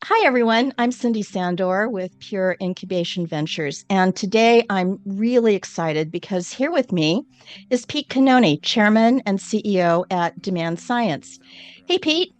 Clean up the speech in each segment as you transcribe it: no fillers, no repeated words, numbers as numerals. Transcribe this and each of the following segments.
Hi, everyone. I'm Cyndy Sandor with Pure Incubation Ventures. And today I'm really excited because here with me is Pete Cannone, Chairman and CEO at Demand Science. Hey, Pete.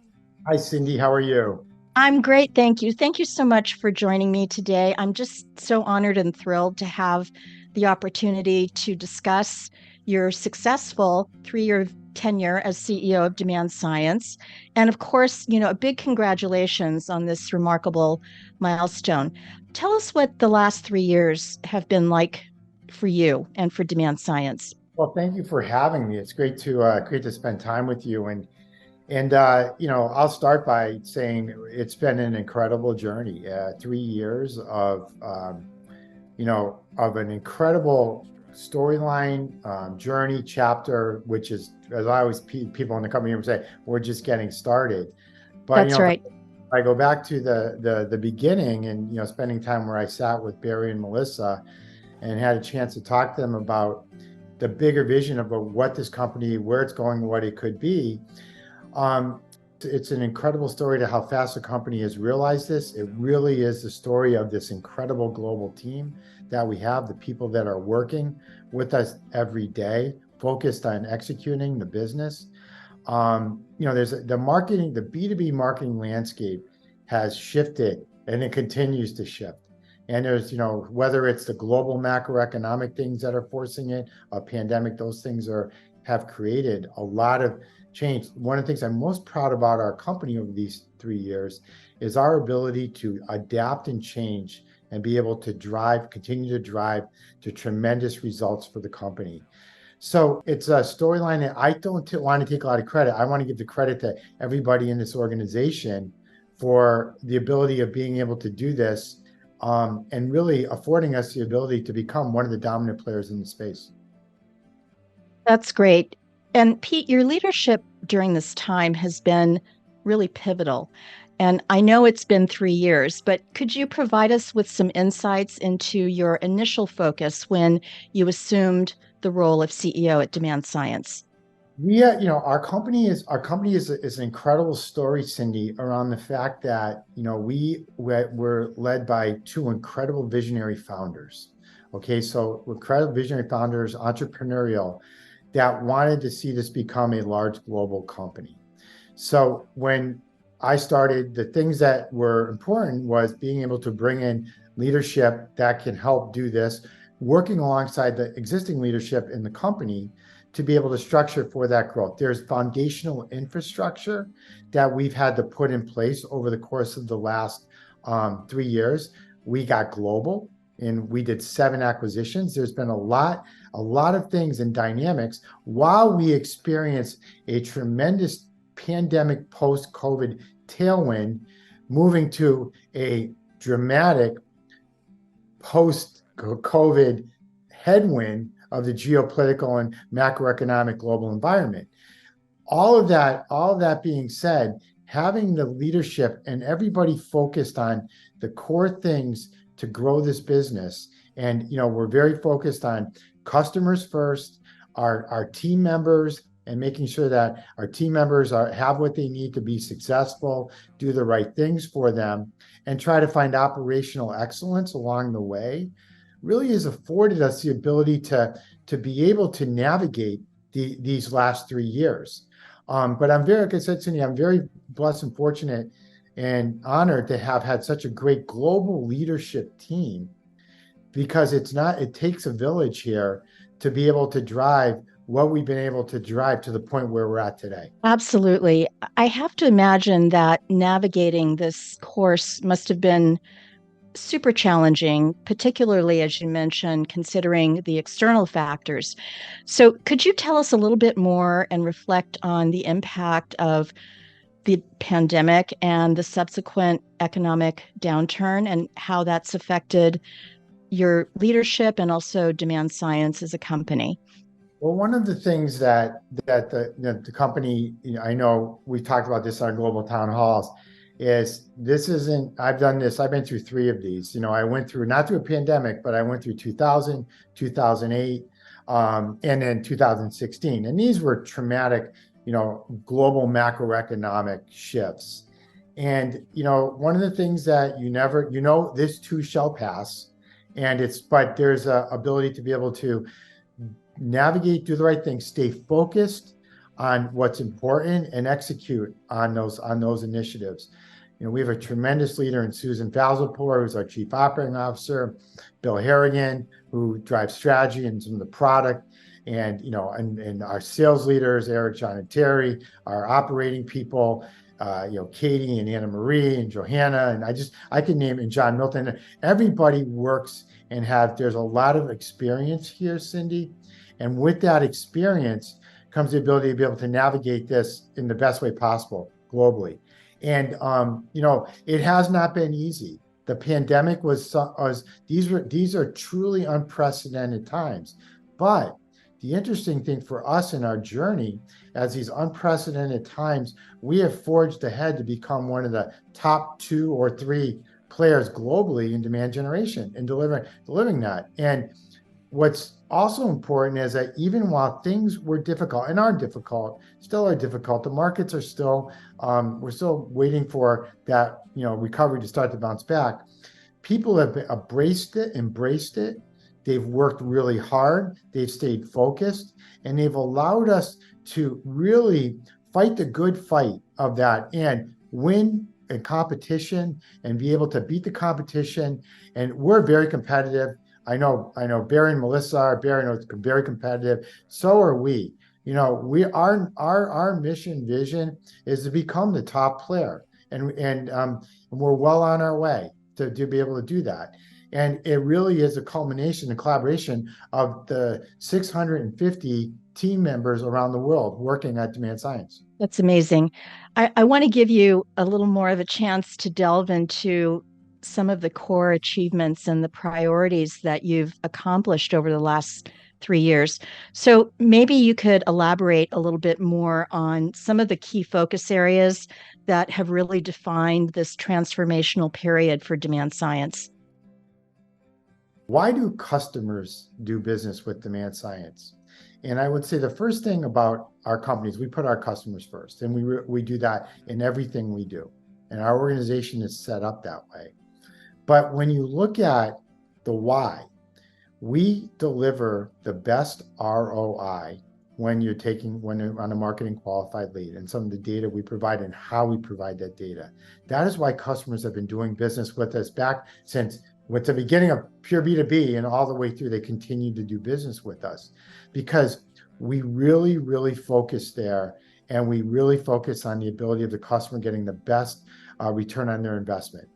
Hi, Cindy. How are you? I'm great. Thank you. Thank you so much for joining me today. I'm just so honored and thrilled to have the opportunity to discuss your successful 3-year tenure as CEO of Demand Science. And of course, a big congratulations on this remarkable milestone. Tell us what the last 3 years have been like for you and for Demand Science. Well, thank you for having me. It's great to spend time with you. I'll start by saying it's been an incredible journey. 3 years of an incredible storyline, journey, chapter, which is, as I always people in the company would say, we're just getting started. But That's right. if I go back to the beginning and spending time where I sat with Barry and Melissa and had a chance to talk to them about the bigger vision of what this company, where it's going, what it could be. It's an incredible story to how fast the company has realized this. It really is the story of this incredible global team that we have, the people that are working with us every day, focused on executing the business. There's the marketing, the B2B marketing landscape has shifted and it continues to shift. And there's, whether it's the global macroeconomic things that are forcing it, a pandemic, those things have created a lot of change. One of the things I'm most proud about our company over these 3 years is our ability to adapt and change and be able to continue to drive to tremendous results for the company. So it's a storyline that I don't want to take a lot of credit. I want to give the credit to everybody in this organization for the ability of being able to do this, and really affording us the ability to become one of the dominant players in the space. That's great. And Pete, your leadership during this time has been really pivotal. And I know it's been 3 years, but could you provide us with some insights into your initial focus when you assumed the role of CEO at Demand Science? Our company is an incredible story, Cindy, around the fact that we're led by two incredible visionary founders. Okay, so incredible visionary founders, entrepreneurial, that wanted to see this become a large global company. So when I started, the things that were important was being able to bring in leadership that can help do this, working alongside the existing leadership in the company to be able to structure for that growth. There's foundational infrastructure that we've had to put in place over the course of the last 3 years. We got global and we did 7 acquisitions. There's been a lot of things and dynamics while we experience a tremendous pandemic post-COVID tailwind, moving to a dramatic post-COVID headwind of the geopolitical and macroeconomic global environment. All of that being said, having the leadership and everybody focused on the core things to grow this business. And we're very focused on customers first, our team members, and making sure that our team members have what they need to be successful, do the right things for them, and try to find operational excellence along the way, really has afforded us the ability to be able to navigate these last 3 years. But I'm very, like I said, Cindy, I'm very blessed and fortunate and honored to have had such a great global leadership team, because it takes a village here to be able to drive what we've been able to drive to the point where we're at today. Absolutely. I have to imagine that navigating this course must have been super challenging, particularly as you mentioned, considering the external factors. So, could you tell us a little bit more and reflect on the impact of the pandemic and the subsequent economic downturn and how that's affected your leadership and also Demand Science as a company? Well, one of the things that the company, I know we talked about this on our global town halls, is this isn't, I've done this, I've been through 3 of these. I went through, not through a pandemic, but I went through 2000, 2008, and then 2016. And these were traumatic, global macroeconomic shifts. And one of the things that you never, this too shall pass. But there's a ability to be able to navigate, do the right thing, stay focused on what's important, and execute on those initiatives. We have a tremendous leader in Susan Falzapur, who's our chief operating officer, Bill Harrigan, who drives strategy and some of the product, and our sales leaders, Eric, John, and Terry, our operating people, Katie and Anna Marie and Johanna, and I can name, and John Milton. Everybody works and there's a lot of experience here, Cyndy. And with that experience comes the ability to be able to navigate this in the best way possible globally. And it has not been easy. The pandemic these are truly unprecedented times. But the interesting thing for us in our journey, as these unprecedented times, we have forged ahead to become one of the top 2 or 3 players globally in demand generation and delivering that. And what's also important is that even while things were difficult and still are difficult, the markets are still, we're still waiting for that, recovery to start to bounce back. People have embraced it. They've worked really hard. They've stayed focused, and they've allowed us to really fight the good fight of that and win a competition and be able to beat the competition. And we're very competitive. I know Barry and Melissa are very competitive. So are we. Our mission vision is to become the top player, and we're well on our way to be able to do that. And it really is a culmination and collaboration of the 650 team members around the world working at Demand Science. That's amazing. I want to give you a little more of a chance to delve into some of the core achievements and the priorities that you've accomplished over the last 3 years. So maybe you could elaborate a little bit more on some of the key focus areas that have really defined this transformational period for demand science. Why do customers do business with Demand Science? And I would say the first thing about our companies, we put our customers first, and we do that in everything we do. And our organization is set up that way. But when you look at the why, we deliver the best ROI when you're on a marketing qualified lead, and some of the data we provide and how we provide that data. That is why customers have been doing business with us back since with the beginning of pure B2B and all the way through. They continue to do business with us because we really, really focus there, and we really focus on the ability of the customer getting the best return on their investment.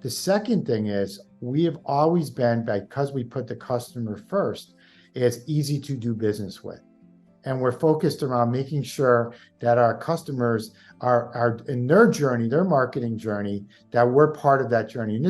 The second thing is we have always been, because we put the customer first, it's easy to do business with. And we're focused around making sure that our customers are in their journey, their marketing journey, that we're part of that journey. And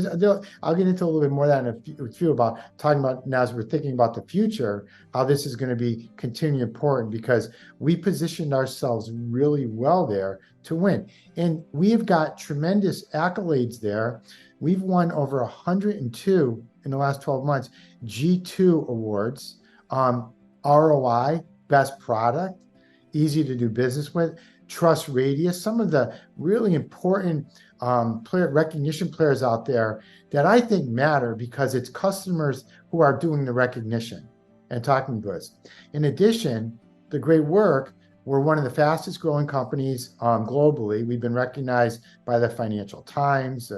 I'll get into a little bit more of that in a few about talking about now as we're thinking about the future, how this is going to be continually important because we positioned ourselves really well there to win. And we have got tremendous accolades there. We've won over 102 in the last 12 months, G2 awards, ROI, best product, easy to do business with, trust radius, some of the really important player recognition players out there that I think matter because it's customers who are doing the recognition and talking to us. In addition, the great work, we're one of the fastest growing companies globally. We've been recognized by the Financial Times,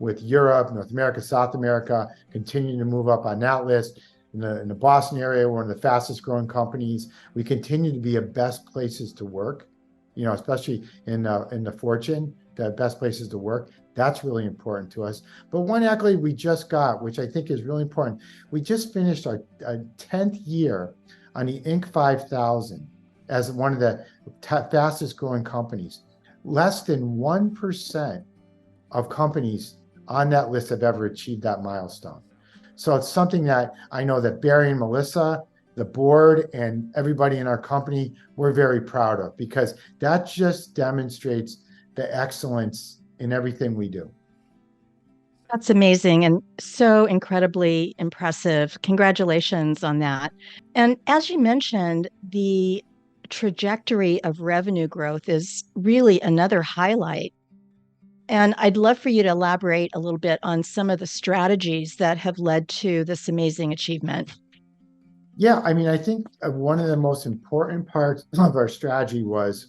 with Europe, North America, South America, continuing to move up on that list. In the Boston area, we're one of the fastest growing companies. We continue to be a best places to work, especially in the Fortune, the best places to work. That's really important to us. But one accolade we just got, which I think is really important, we just finished our 10th year on the Inc. 5000 as one of the fastest growing companies. Less than 1% of companies on that list have ever achieved that milestone. So it's something that I know that Barry and Melissa, the board, and everybody in our company, we're very proud of because that just demonstrates the excellence in everything we do. That's amazing and so incredibly impressive. Congratulations on that. And as you mentioned, the trajectory of revenue growth is really another highlight. And I'd love for you to elaborate a little bit on some of the strategies that have led to this amazing achievement. Yeah, I mean, I think one of the most important parts of our strategy was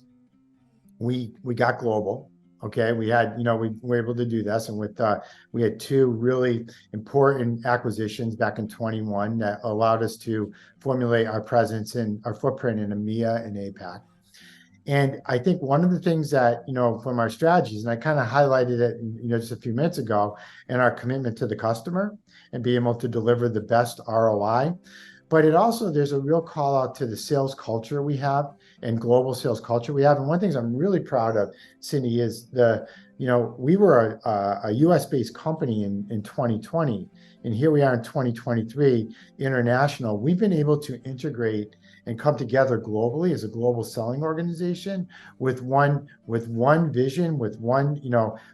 we got global. Okay, we had, we were able to do this, and with we had two really important acquisitions back in 21 that allowed us to formulate our presence and our footprint in EMEA and APAC. And I think one of the things that, from our strategies, and I kind of highlighted it, just a few minutes ago, and our commitment to the customer and being able to deliver the best ROI. But it also, there's a real call out to the sales culture we have and global sales culture we have. And one of the things I'm really proud of, Cyndy, is we were a US based company in 2020, and here we are in 2023, international. We've been able to integrate and come together globally as a global selling organization with one vision, with one,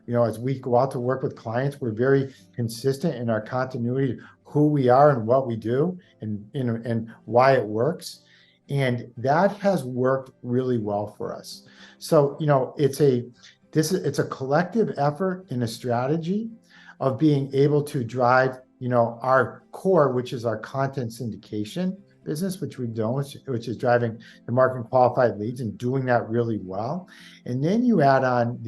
as we go out to work with clients, we're very consistent in our continuity, who we are and what we do, and why it works. And that has worked really well for us. So, it's a collective effort and a strategy of being able to drive, our core, which is our content syndication business, which we've done, which is driving the market qualified leads and doing that really well. And then you add on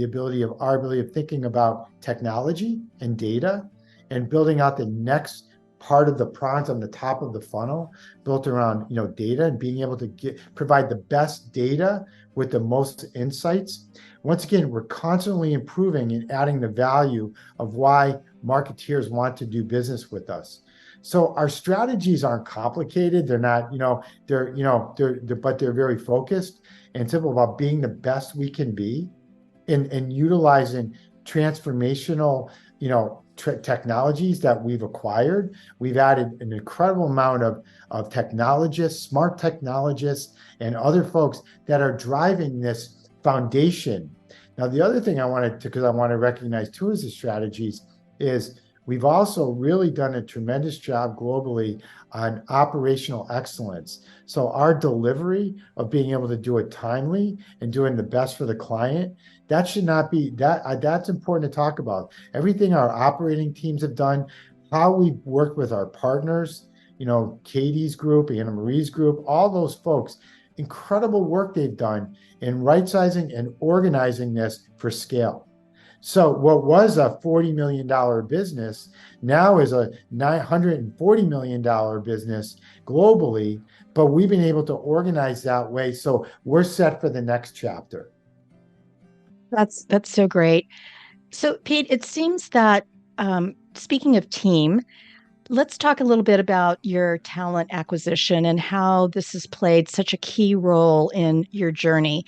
our ability of thinking about technology and data and building out the next part of the prongs on the top of the funnel built around, data and being able to provide the best data with the most insights. Once again, we're constantly improving and adding the value of why marketeers want to do business with us. So our strategies aren't complicated. They're not, but they're very focused and simple about being the best we can be and utilizing transformational, technologies that we've acquired. We've added an incredible amount of technologists, smart technologists, and other folks that are driving this foundation. Now, the other thing because I want to recognize too as the strategies, is we've also really done a tremendous job globally on operational excellence. So our delivery of being able to do it timely and doing the best for the client, that should not be that's important to talk about. Everything our operating teams have done, how we work with our partners, Katie's group, Anna Marie's group, all those folks, incredible work they've done in right sizing and organizing this for scale. So what was a $40 million business now is a $940 million business globally, but we've been able to organize that way. So we're set for the next chapter. That's so great. So, Pete, it seems that speaking of team, let's talk a little bit about your talent acquisition and how this has played such a key role in your journey.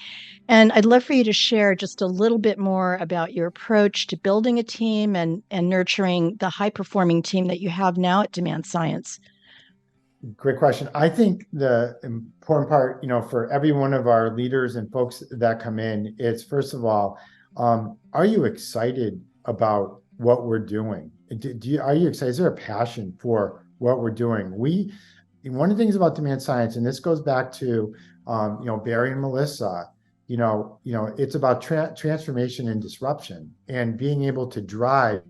And I'd love for you to share just a little bit more about your approach to building a team and nurturing the high performing team that you have now at Demand Science. Great question. I think the important part, for every one of our leaders and folks that come in, it's first of all, are you excited about what we're doing? Are you excited? Is there a passion for what we're doing? One of the things about Demand Science, and this goes back to, Barry and Melissa, it's about transformation and disruption and being able to drive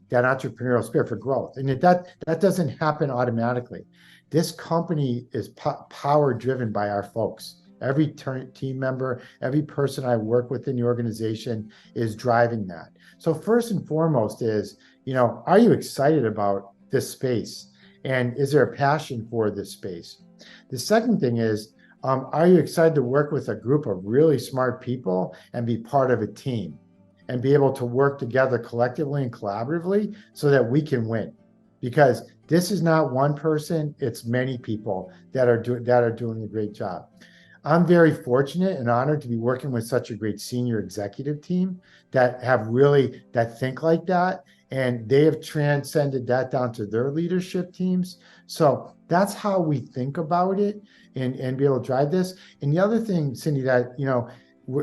that entrepreneurial spirit for growth. And that doesn't happen automatically. This company is power driven by our folks. Every team member, every person I work with in the organization is driving that. So first and foremost is, are you excited about this space? And is there a passion for this space? The second thing is, are you excited to work with a group of really smart people and be part of a team and be able to work together collectively and collaboratively so that we can win? Because this is not one person, it's many people that are doing a great job. I'm very fortunate and honored to be working with such a great senior executive team that think like that, and they have transcended that down to their leadership teams. So that's how we think about it and be able to drive this. And the other thing, Cyndy, that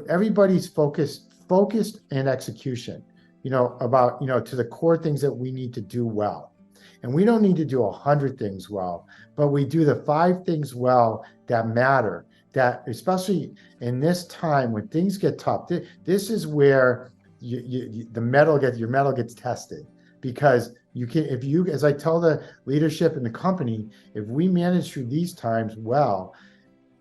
everybody's focused and execution, about to the core things that we need to do well. And we don't need to do 100 things well, but we do the 5 things well that matter. That especially in this time when things get tough, this is where the metal gets your metal gets tested because you can if you as I tell the leadership in the company, if we manage through these times well,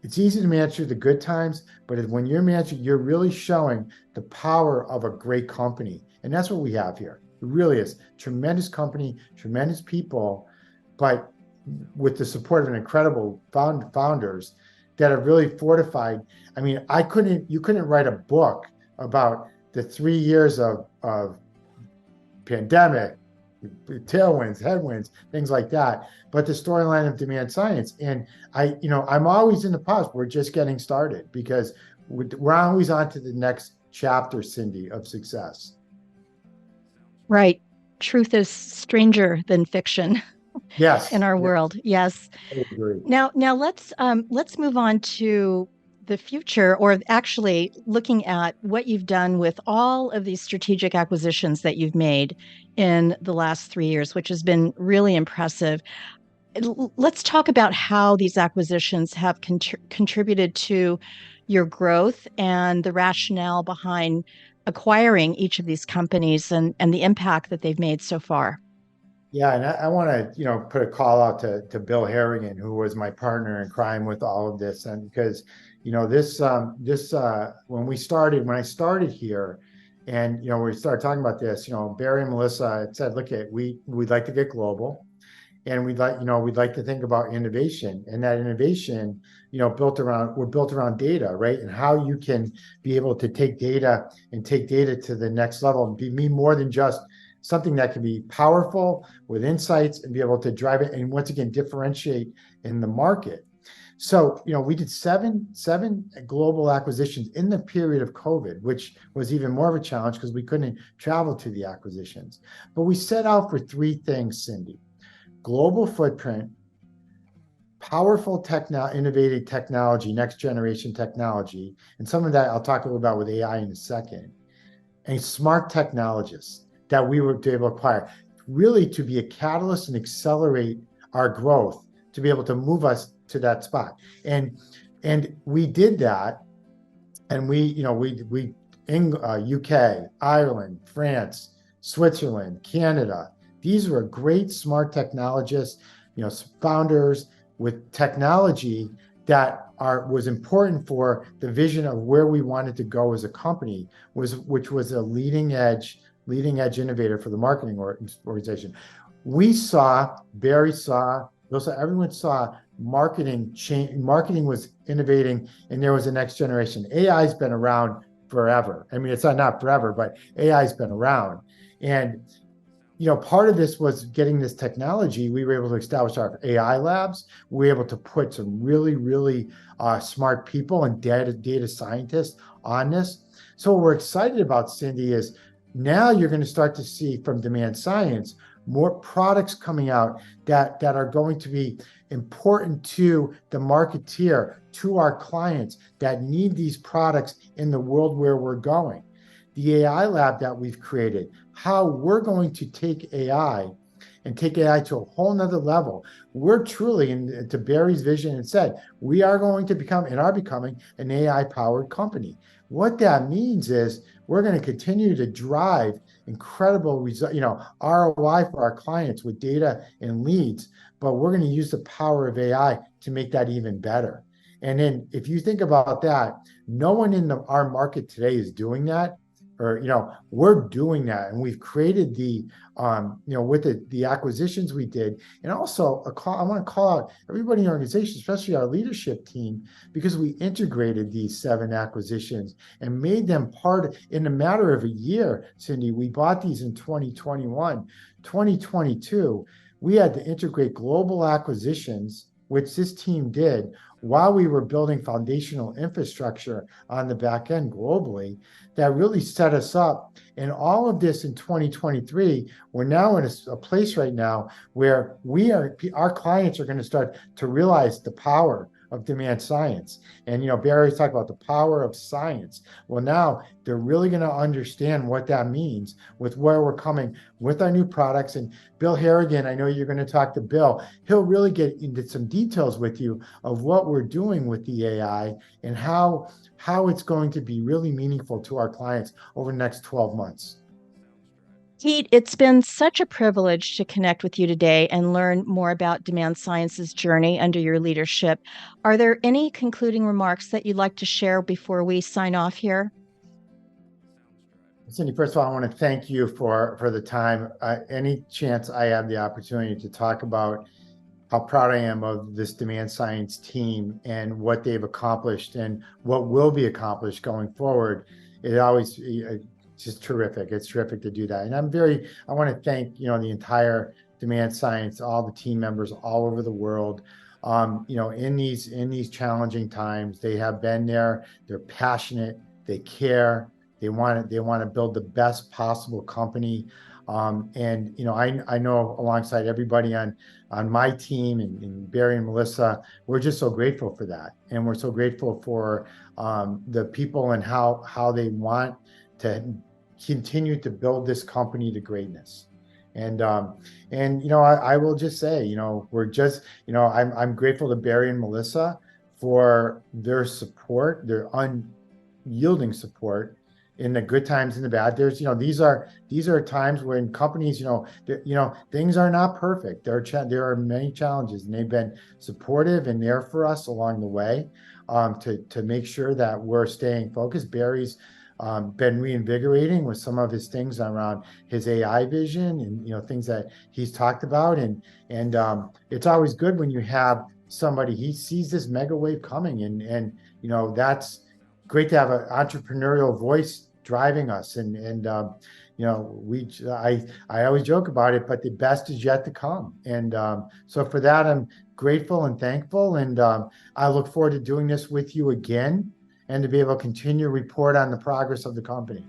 it's easy to manage through the good times, but when you're managing, you're really showing the power of a great company. And that's what we have here. It really is. Tremendous company, tremendous people, but with the support of an incredible founders that have really fortified. I mean, you couldn't write a book about the 3 years of pandemic, tailwinds, headwinds, things like that. But the storyline of demand science, and I'm always in the pause. We're just getting started because we're always on to the next chapter, Cyndy, of success. Right. Truth is stranger than fiction in Yes, our yeah, world. Yes. I agree. Now let's move on to the future, or actually looking at what you've done with all of these strategic acquisitions that you've made in the last 3 years, which has been really impressive. Let's talk about how these acquisitions have contributed to your growth and the rationale behind acquiring each of these companies and the impact that they've made so far. Yeah, and I want to, put a call out to Bill Harrigan, who was my partner in crime with all of this, and because, this when I started here, and we started talking about this, Barry and Melissa had said, look, we'd like to get global, and we'd like to think about innovation, and that innovation, we're built around data, right? And how you can be able to take data to the next level and be more than just something that can be powerful with insights and be able to drive it and once again differentiate in the market. So, we did seven global acquisitions in the period of COVID, which was even more of a challenge because we couldn't travel to the acquisitions. But we set out for three things, Cyndy: global footprint, powerful innovative technology, next generation technology, and some of that I'll talk a little about with AI in a second, and smart technologists that we were able to acquire, really to be a catalyst and accelerate our growth, to be able to move us to that spot. And we did that, and we in UK, Ireland, France, Switzerland, Canada. These were great smart technologists, founders with technology that was important for the vision of where we wanted to go as a company, which was a leading edge innovator for the marketing organization. Barry saw, everyone saw marketing change. Marketing was innovating, and there was a next generation. AI's been around forever. I mean, it's not forever, but AI's been around. And part of this was getting this technology. We were able to establish our AI labs. We were able to put some really, really smart people and data scientists on this. So what we're excited about, Cyndy, is now you're going to start to see from demand science more products coming out that are going to be important to the marketeer, to our clients that need these products in the world where we're going. The AI lab that we've created, how we're going to take AI to a whole nother level. We're truly, to Barry's vision and said, we are going to become and are becoming an AI powered company. What that means is we're going to continue to drive incredible ROI for our clients with data and leads, but we're going to use the power of AI to make that even better. And then if you think about that, no one in our market today is doing that. We're doing that, and we've created with the acquisitions we did. And also I want to call out everybody in the organization, especially our leadership team, because we integrated these 7 acquisitions and made them part in a matter of a year. Cyndy, we bought these in 2021, 2022. We had to integrate global acquisitions, which this team did while we were building foundational infrastructure on the back end globally, that really set us up. And all of this in 2023, we're now in a place right now where our clients are going to start to realize the power of demand science. And Barry's talked about the power of science. Well, now they're really going to understand what that means with where we're coming with our new products. And Bill Harrigan, I know you're going to talk to Bill. He'll really get into some details with you of what we're doing with the AI and how it's going to be really meaningful to our clients over the next 12 months. Pete, it's been such a privilege to connect with you today and learn more about Demand Science's journey under your leadership. Are there any concluding remarks that you'd like to share before we sign off here? Cyndy, first of all, I want to thank you for the time. Any chance I have the opportunity to talk about how proud I am of this demand science team and what they've accomplished and what will be accomplished going forward, it always just terrific. It's terrific to do that. And I want to thank, the entire demand science, all the team members all over the world. In these challenging times, they have been there. They're passionate. They care. They want to build the best possible company. And I know alongside everybody on my team and Barry and Melissa, we're just so grateful for that, and we're so grateful for the people and how they want to continue to build this company to greatness. I will just say, we're just, I'm grateful to Barry and Melissa for their support, their unyielding support in the good times and the bad. These are times when companies, things are not perfect. There are many challenges, and they've been supportive and there for us along the way, to make sure that we're staying focused. Barry's been reinvigorating with some of his things around his AI vision and things that he's talked about, and it's always good when you have somebody, he sees this mega wave coming, and that's great to have an entrepreneurial voice driving us. I always joke about it, but the best is yet to come. And so for that, I'm grateful and thankful. And I look forward to doing this with you again and to be able to continue to report on the progress of the company.